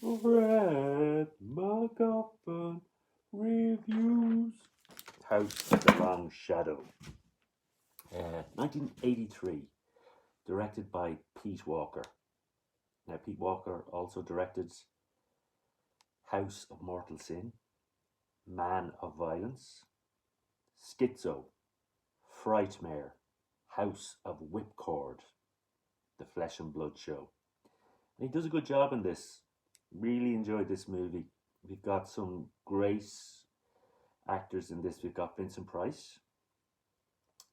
Red MacGuffin reviews. House of the Long Shadow. 1983, directed by Pete Walker. Now, Pete Walker also directed House of Mortal Sin, Man of Violence, Schizo, Frightmare, House of Whipcord, The Flesh and Blood Show. And he does a good job in this. Really enjoyed this movie. We've got some great actors in this. We've got Vincent Price,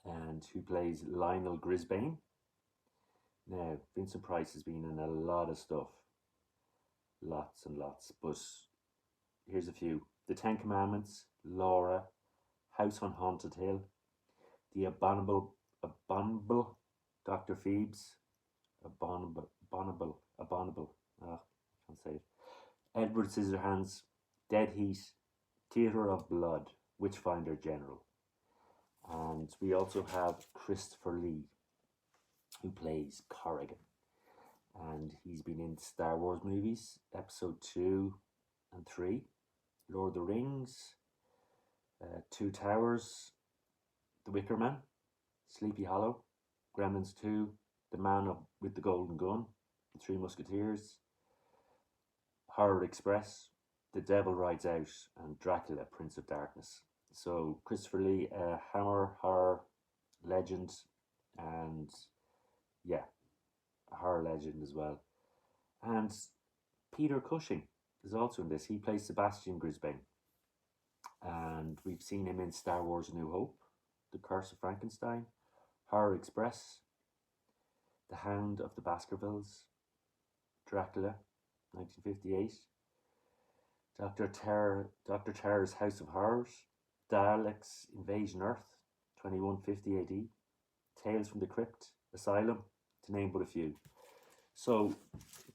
and who plays Lionel Grisbane. Now, Vincent Price has been in a lot of stuff, lots and lots, but here's a few: The Ten Commandments, Laura, House on Haunted Hill, The Abominable Dr. Phoebes, Abominable, I can't say it, Edward Scissorhands, Dead Heat, Theatre of Blood, Witchfinder General. And we also have Christopher Lee, who plays Corrigan. And he's been in Star Wars movies, Episode 2 and 3, Lord of the Rings, Two Towers, The Wicker Man, Sleepy Hollow, Gremlins 2, The Man with the Golden Gun, The Three Musketeers, Horror Express, The Devil Rides Out, and Dracula, Prince of Darkness. So Christopher Lee, a Hammer horror legend, and yeah, a horror legend as well. And Peter Cushing is also in this. He plays Sebastian Grisbane, and we've seen him in Star Wars: A New Hope, The Curse of Frankenstein, Horror Express, The Hound of the Baskervilles, Dracula, 1958, Dr. Terror's House of Horrors, Daleks Invasion Earth, 2150 AD, Tales from the Crypt, Asylum, to name but a few. So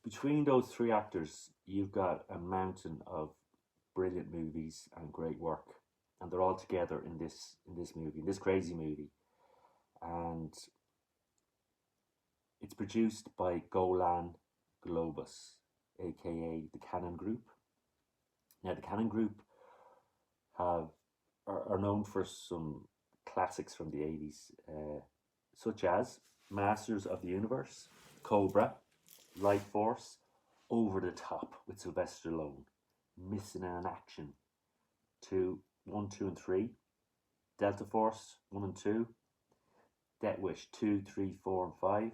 between those three actors, you've got a mountain of brilliant movies and great work, and they're all together in this movie, in this crazy movie. And it's produced by Golan Globus, aka the Cannon Group. Now, the Cannon Group are known for some classics from the 80s, such as Masters of the Universe, Cobra, Light Force, Over the Top with Sylvester Stallone, Missing in Action 1, 2, and 3, Delta Force 1 and 2, Death Wish 2, 3, 4, and 5,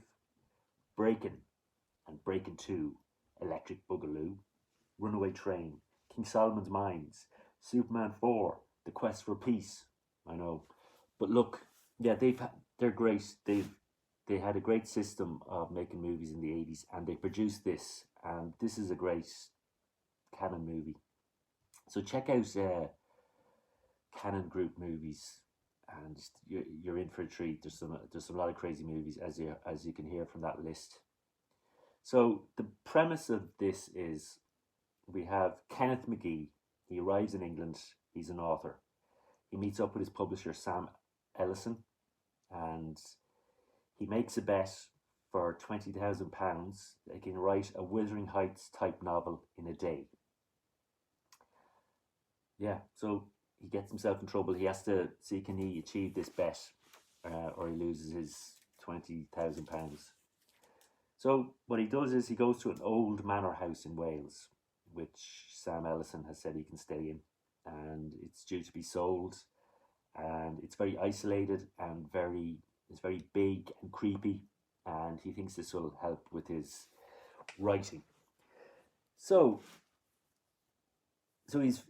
Breakin' and Breakin' 2, Electric Boogaloo, Runaway Train, King Solomon's Mines, Superman 4, The Quest for Peace. I know, but look, yeah, they're great. They had a great system of making movies in the 80s, and they produced this, and this is a great Canon movie. So check out Canon Group movies, and you're in for a treat. There's a lot of crazy movies, as you can hear from that list. So the premise of this is, we have Kenneth McGee. He arrives in England. He's an author. He meets up with his publisher, Sam Ellison, and he makes a bet for £20,000 that he can write a Wuthering Heights type novel in a day. Yeah, so he gets himself in trouble. He has to see, can he achieve this bet, or he loses his £20,000. So what he does is he goes to an old manor house in Wales, which Sam Ellison has said he can stay in, and it's due to be sold, and it's very isolated and it's very big and creepy, and he thinks this will help with his writing. So it's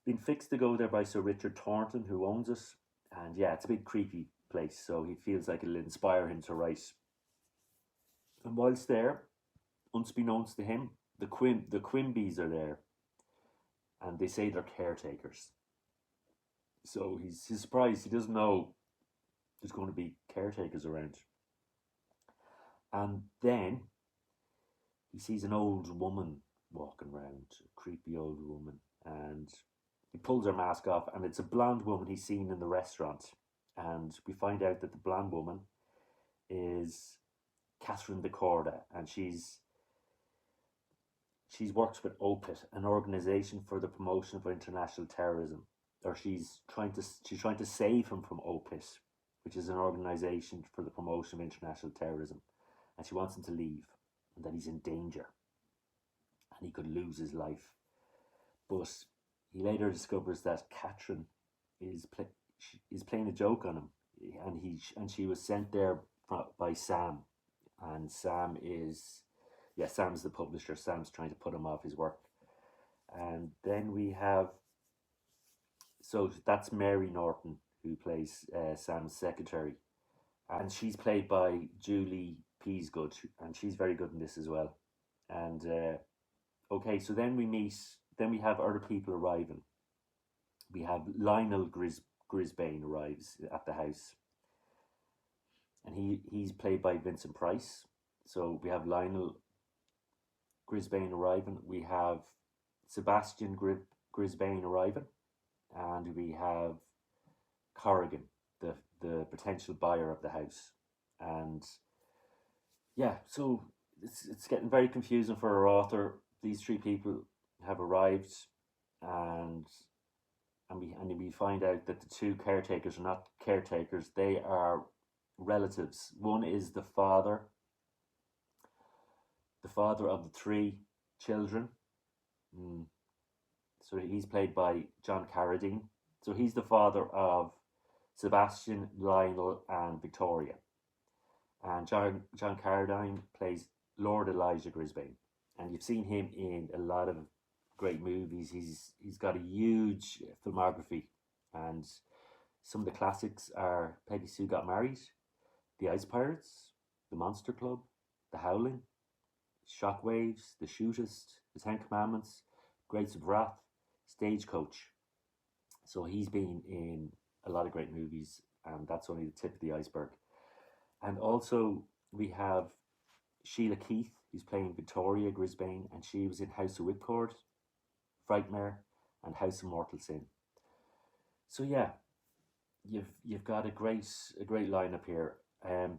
been fixed to go there by Sir Richard Thornton, who owns it, and yeah, it's a big creepy place, so he feels like it'll inspire him to write. And whilst there, unbeknownst to him, the Quimbies are there, and they say they're caretakers. So he's surprised. He doesn't know there's going to be caretakers around. And then he sees an old woman walking around, a creepy old woman, and he pulls her mask off, and it's a blonde woman he's seen in the restaurant. And we find out that the blonde woman is Catherine de Corda, and she's she's worked with OPIT, an organization for the promotion of international terrorism, or she's trying to save him from OPIT, which is an organization for the promotion of international terrorism, and she wants him to leave, and that he's in danger, and he could lose his life. But he later discovers that Catherine is is playing a joke on him, and she was sent there by Sam, and Sam's the publisher. Sam's trying to put him off his work, and then we have, so that's Mary Norton, who plays Sam's secretary, and she's played by Julie Peasgood, and she's very good in this as well. And okay, so then we have other people arriving. We have Lionel Grisbane arrives at the house, and he's played by Vincent Price. So we have Lionel Grisbane arriving. We have Sebastian Grisbane arriving, and we have Corrigan, the potential buyer of the house. And yeah, so it's getting very confusing for our author. These three people have arrived, and we find out that the two caretakers are not caretakers; they are relatives. One is the father of the three children. So he's played by John Carradine. So he's the father of Sebastian, Lionel, and Victoria. And John Carradine plays Lord Elijah Grisbane, and you've seen him in a lot of great movies. He's got a huge filmography, and some of the classics are Peggy Sue Got Married, The Ice Pirates, The Monster Club, The Howling, Shockwaves, The Shootist, The Ten Commandments, Grapes of Wrath, Stagecoach. So he's been in a lot of great movies, and that's only the tip of the iceberg. And also we have Sheila Keith, who's playing Victoria Grisbane, and she was in House of Whipcord, Frightmare, and House of Mortal Sin. So yeah, you've got a great lineup here.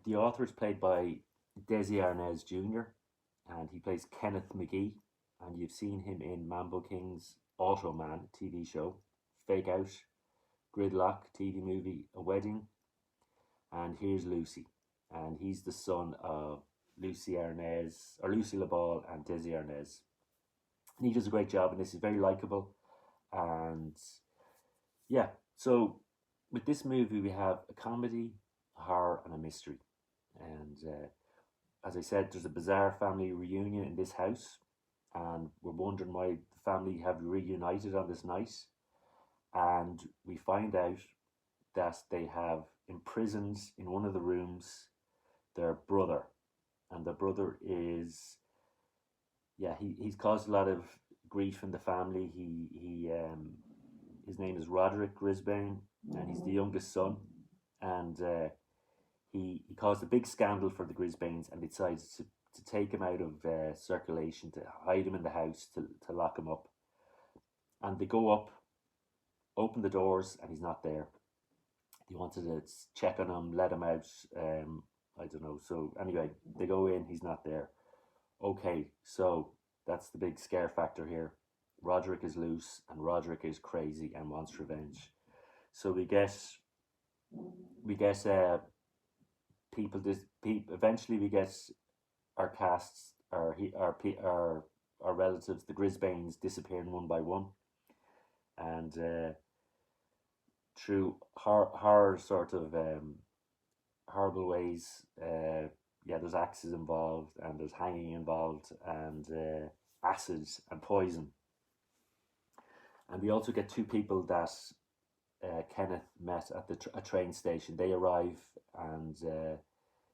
The author is played by Desi Arnaz Jr., and he plays Kenneth McGee, and you've seen him in Mambo King's Automan TV show, Fake Out, Gridlock TV movie, A Wedding, and Here's Lucy. And he's the son of Lucy LaBelle and Desi Arnaz. And he does a great job in this. He's very likable. And yeah, so with this movie we have a comedy, a horror, and a mystery. And as I said, there's a bizarre family reunion in this house, and we're wondering why the family have reunited on this night. And we find out that they have imprisoned in one of the rooms their brother, and the brother is, he's caused a lot of grief in the family. His name is Roderick Grisbane, and he's the youngest son, and he caused a big scandal for the Grisbanes, and they decided to take him out of circulation, to hide him in the house, to lock him up. And they go up, open the doors, and he's not there. They wanted to check on him, let him out. I don't know. So anyway, they go in, he's not there. Okay, so that's the big scare factor here. Roderick is loose, and Roderick is crazy and wants revenge. So we get people. Eventually we get our casts, our relatives, the Grisbanes, disappearing one by one, and through horror sort of horrible ways. There's axes involved, and there's hanging involved, and acid and poison. And we also get two people that Kenneth met at a train station. They arrive, and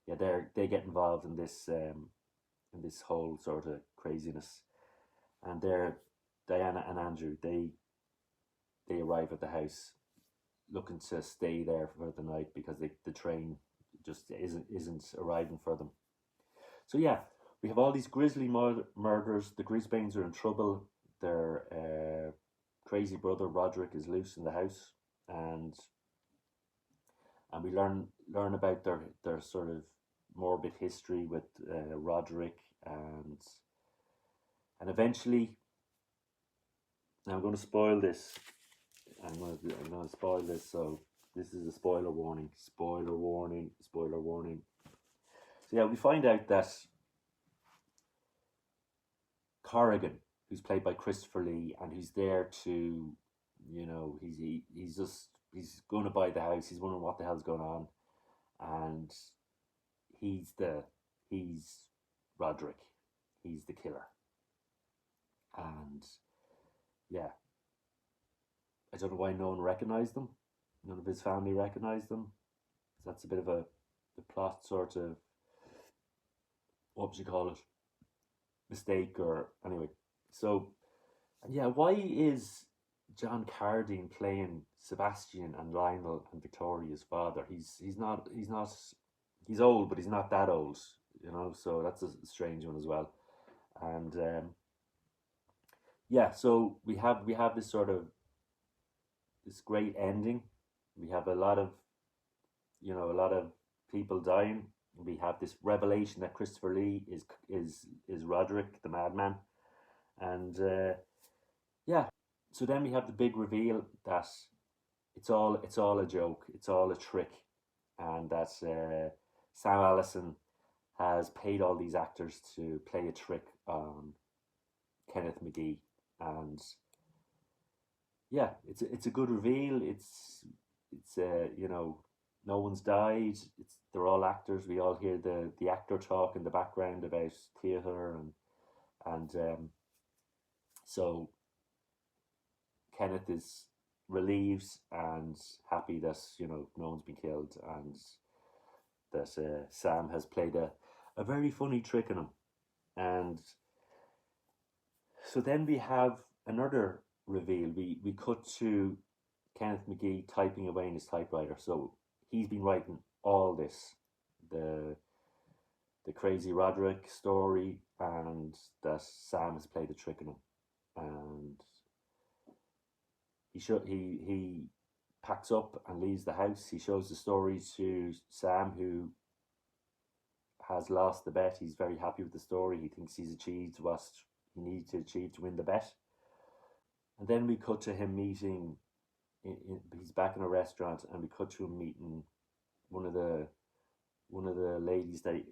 they get involved in this whole sort of craziness. And they're Diana and Andrew. They arrive at the house, looking to stay there for the night because the train just isn't arriving for them. So yeah, we have all these grisly murders. The Grisbanes are in trouble. Their crazy brother Roderick is loose in the house, and we learn about their sort of morbid history with Roderick, and And eventually, now I'm going to spoil this. I'm going to spoil this. So this is a spoiler warning. Spoiler warning. Spoiler warning. So yeah, we find out that Corrigan, who's played by Christopher Lee, and who's there to, he's going to buy the house. He's wondering what the hell's going on, and he's Roderick. He's the killer, and yeah, I don't know why no one recognised him. None of his family recognised him. So that's a bit of the plot sort of, what would you call it, mistake, or anyway. So, and yeah, why is John Cardine playing Sebastian and Lionel and Victoria's father? He's old, but he's not that old, So that's a strange one as well. And yeah, so we have this sort of this great ending. We have a lot of people dying. We have this revelation that Christopher Lee is Roderick the Madman, and yeah. So then we have the big reveal that it's all a joke, it's all a trick, and that Sam Allison has paid all these actors to play a trick on Kenneth McGee, and yeah, it's a good reveal. It's no one's died. They're all actors. We all hear the actor talk in the background about theatre, and so Kenneth is relieved and happy that no one's been killed, and that Sam has played a very funny trick on him. And so then we have another reveal. We cut to Kenneth McGee typing away in his typewriter. So he's been writing all this, the crazy Roderick story, and that Sam has played a trick on him, and he packs up and leaves the house. He shows the story to Sam, who has lost the bet. He's very happy with the story. He thinks he's achieved what he needed to achieve to win the bet. And then we cut to him meeting. He's back in a restaurant, and we cut to him meeting one of the ladies the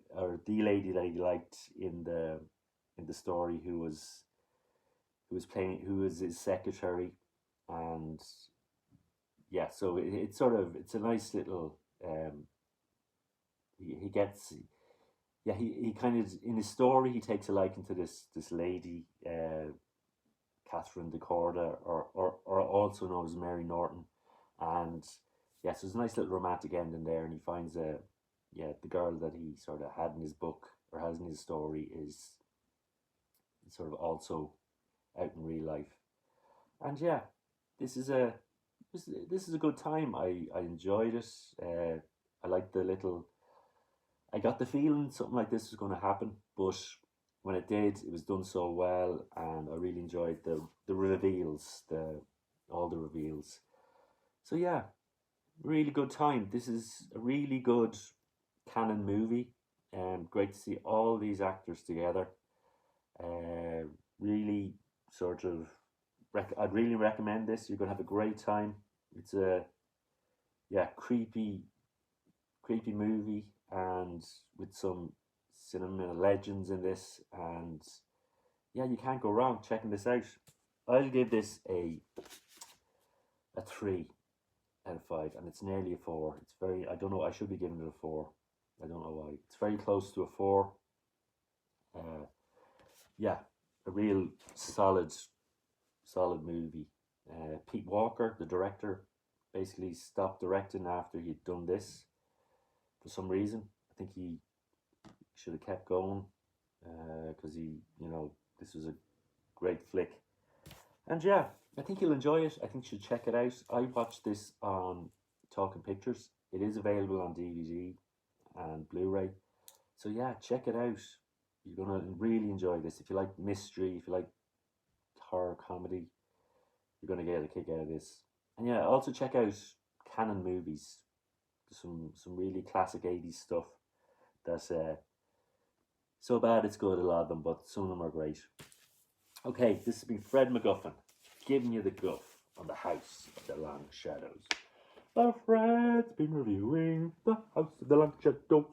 lady that he liked in the story, who was his secretary. And yeah, so it's a nice little he gets, yeah, he kind of, in his story, he takes a liking to this lady, Catherine DeCorda, or also known as Mary Norton. And yeah, so there's a nice little romantic ending there, and he finds the girl that he sort of had in his book, or has in his story, is sort of also out in real life. And yeah, this is a good time. I enjoyed it. I liked I got the feeling something like this was going to happen, but when it did, it was done so well, and I really enjoyed the reveals, all the reveals. So yeah, really good time. This is a really good canon movie, and great to see all these actors together. Really sort of, I'd really recommend this. You're gonna have a great time. It's a creepy movie, and with some cinema legends in this, and yeah, you can't go wrong checking this out. I'll give this a 3 out of 5, and it's nearly a 4. It's very, I don't know, I should be giving it a 4. I don't know why. It's very close to a 4. Yeah, a real solid movie. Pete Walker, the director, basically stopped directing after he'd done this for some reason. I think he should have kept going, because this was a great flick. And yeah, I think you'll enjoy it. I think you should check it out. I watched this on Talking Pictures. It is available on DVD and Blu-ray. So yeah, check it out. You're going to really enjoy this. If you like mystery, if you like horror comedy, you're going to get a kick out of this. And yeah, also check out canon movies. Some really classic 80s stuff that's so bad it's good, a lot of them, but some of them are great. Okay, this has been Fred MacGuffin, giving you the guff on the House of the Long Shadows. Fred's been reviewing the House of the Long Shadows.